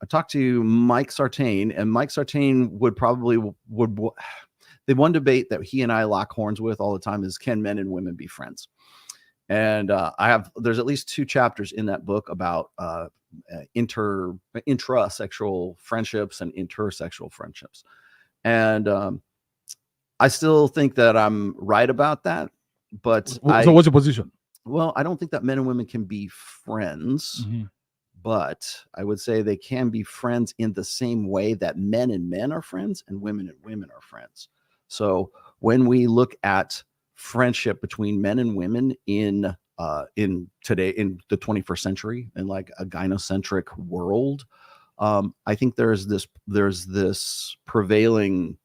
I talked to Mike Sartain, and Mike Sartain would the one debate that he and I lock horns with all the time is, can men and women be friends? And there's at least 2 chapters in that book about intrasexual friendships and intersexual friendships. And I still think that I'm right about that. But so what's your position? Well, I don't think that men and women can be friends, but I would say they can be friends in the same way that men and men are friends and women are friends. So when we look at friendship between men and women in today, in the 21st century, in like a gynocentric world, I think there's this prevailing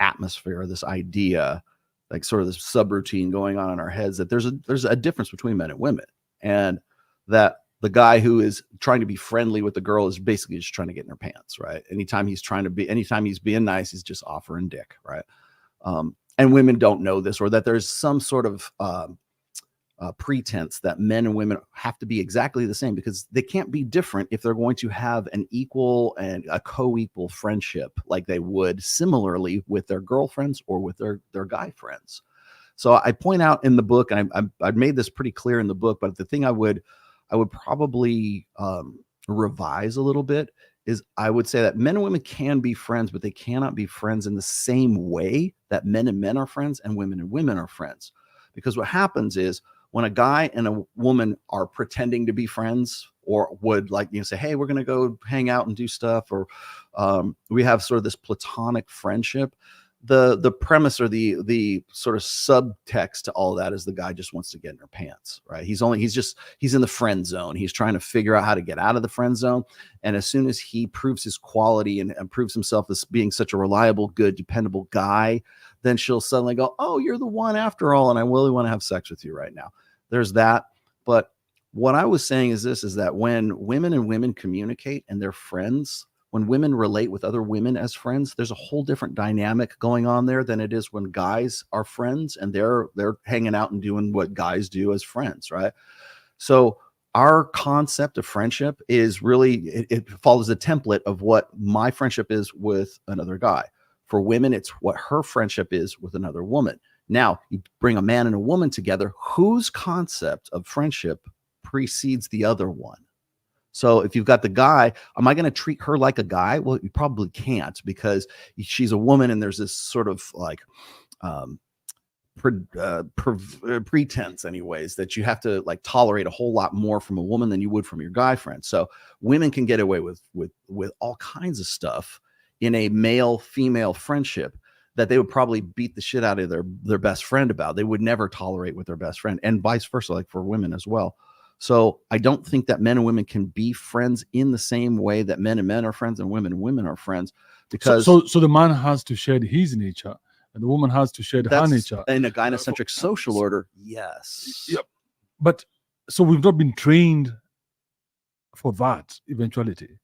atmosphere, this idea, like sort of this subroutine going on in our heads, that there's a difference between men and women, and that the guy who is trying to be friendly with the girl is basically just trying to get in her pants, right? Anytime he's being nice, he's just offering dick, right? And women don't know this, or that there's some sort of pretense that men and women have to be exactly the same, because they can't be different if they're going to have an equal and a co-equal friendship like they would similarly with their girlfriends or with their guy friends. So I point out in the book, and I've made this pretty clear in the book, but the thing I would probably revise a little bit is, I would say that men and women can be friends, but they cannot be friends in the same way that men and men are friends and women are friends. Because what happens is, when a guy and a woman are pretending to be friends, or would, like, say, hey, we're going to go hang out and do stuff, or we have sort of this platonic friendship, the premise or the sort of subtext to all of that is the guy just wants to get in her pants, right? He's in the friend zone. He's trying to figure out how to get out of the friend zone. And as soon as he proves his quality and proves himself as being such a reliable, good, dependable guy, then she'll suddenly go, oh, you're the one after all, and I really want to have sex with you right now. There's that. But what I was saying is that when women and women communicate and they're friends, when women relate with other women as friends, there's a whole different dynamic going on there than it is when guys are friends and they're hanging out and doing what guys do as friends, right? So our concept of friendship is really, it follows the template of what my friendship is with another guy. For women, it's what her friendship is with another woman. Now, you bring a man and a woman together, whose concept of friendship precedes the other one? So if you've got the guy, am I going to treat her like a guy? Well, you probably can't, because she's a woman and there's this sort of like pretense anyways, that you have to like tolerate a whole lot more from a woman than you would from your guy friend. So women can get away with all kinds of stuff in a male-female friendship that they would probably beat the shit out of their best friend about. They would never tolerate with their best friend, and vice versa, like for women as well. So I don't think that men and women can be friends in the same way that men and men are friends and women are friends, because so the man has to shed his nature and the woman has to shed her nature in a gynocentric social order. Yes. Yep. But so we've not been trained for that eventuality.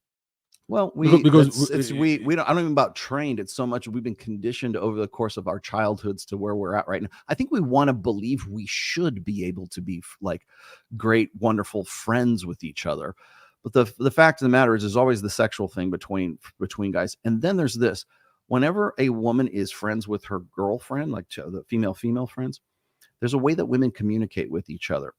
Well, we don't, I don't even about trained. It's so much we've been conditioned over the course of our childhoods to where we're at right now. I think we want to believe we should be able to be like great, wonderful friends with each other. But the fact of the matter is, there's always the sexual thing between guys. And then there's this: whenever a woman is friends with her girlfriend, like the female friends, there's a way that women communicate with each other.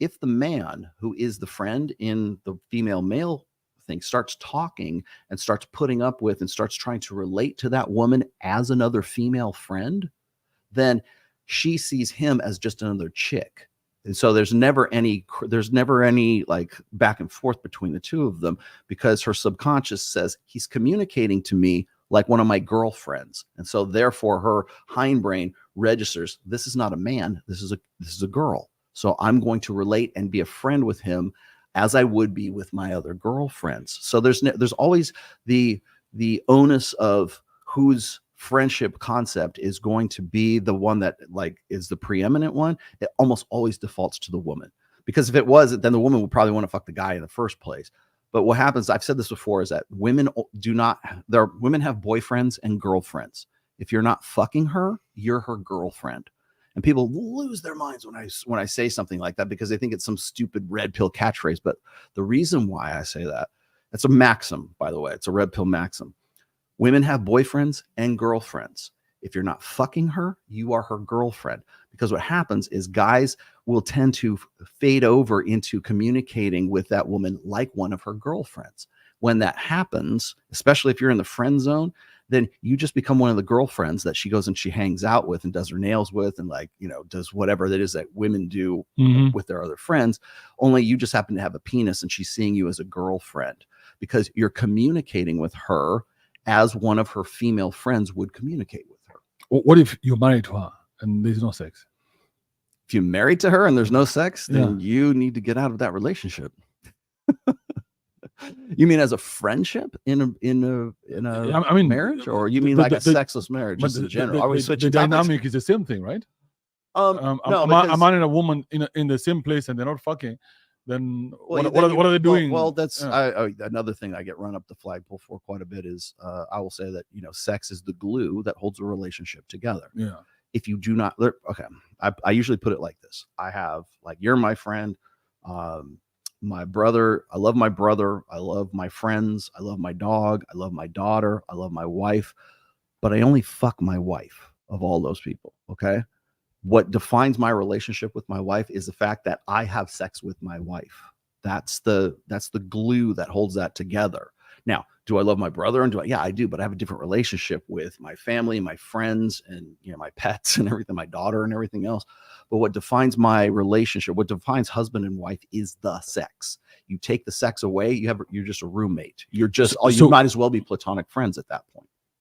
If the man who is the friend in the female-male thing starts talking and starts putting up with and starts trying to relate to that woman as another female friend, then she sees him as just another chick. And so there's never any like back and forth between the two of them, because her subconscious says he's communicating to me like one of my girlfriends. And so therefore her hindbrain registers, this is not a man, this is a girl. So I'm going to relate and be a friend with him as I would be with my other girlfriends. So there's always the onus of whose friendship concept is going to be the one that like is the preeminent one. It almost always defaults to the woman, because if it wasn't, then the woman would probably want to fuck the guy in the first place. But what happens, I've said this before, is that women have boyfriends and girlfriends. If you're not fucking her, you're her girlfriend. And people lose their minds when I say something like that, because they think it's some stupid red pill catchphrase. But the reason why I say that That's a maxim, by the way. It's a red pill maxim. Women have boyfriends and girlfriends. If you're not fucking her, you are her girlfriend. Because what happens is guys will tend to fade over into communicating with that woman like one of her girlfriends. When that happens, especially if you're in the friend zone, then you just become one of the girlfriends that she goes and she hangs out with and does her nails with and, like, you know, does whatever that is that women do with their other friends. Only you just happen to have a penis and she's seeing you as a girlfriend because you're communicating with her as one of her female friends would communicate with her. What if you're married to her and there's no sex? If you're married to her and there's no sex, then you need to get out of that relationship. You mean as a friendship in a marriage, or you mean like a sexless marriage just in general? Are we switching the topics? dynamic is the same thing, right? No, a man and a woman in the same place and they're not fucking. Then what are they doing? Well, that's another thing I get run up the flagpole for quite a bit is I will say that, you know, sex is the glue that holds a relationship together. Yeah. If you do not, okay, I usually put it like this. I have, like, you're my friend, my brother. I love my brother. I love my friends. I love my dog. I love my daughter. I love my wife. But I only fuck my wife of all those people. Okay. What defines my relationship with my wife is the fact that I have sex with my wife. That's the glue that holds that together. Now, do I love my brother? And yeah, I do, but I have a different relationship with my family, my friends, and, you know, my pets and everything, my daughter and everything else. But what defines my relationship, what defines husband and wife, is the sex. You take the sex away, you're just a roommate. You're just, you might as well be platonic friends at that point.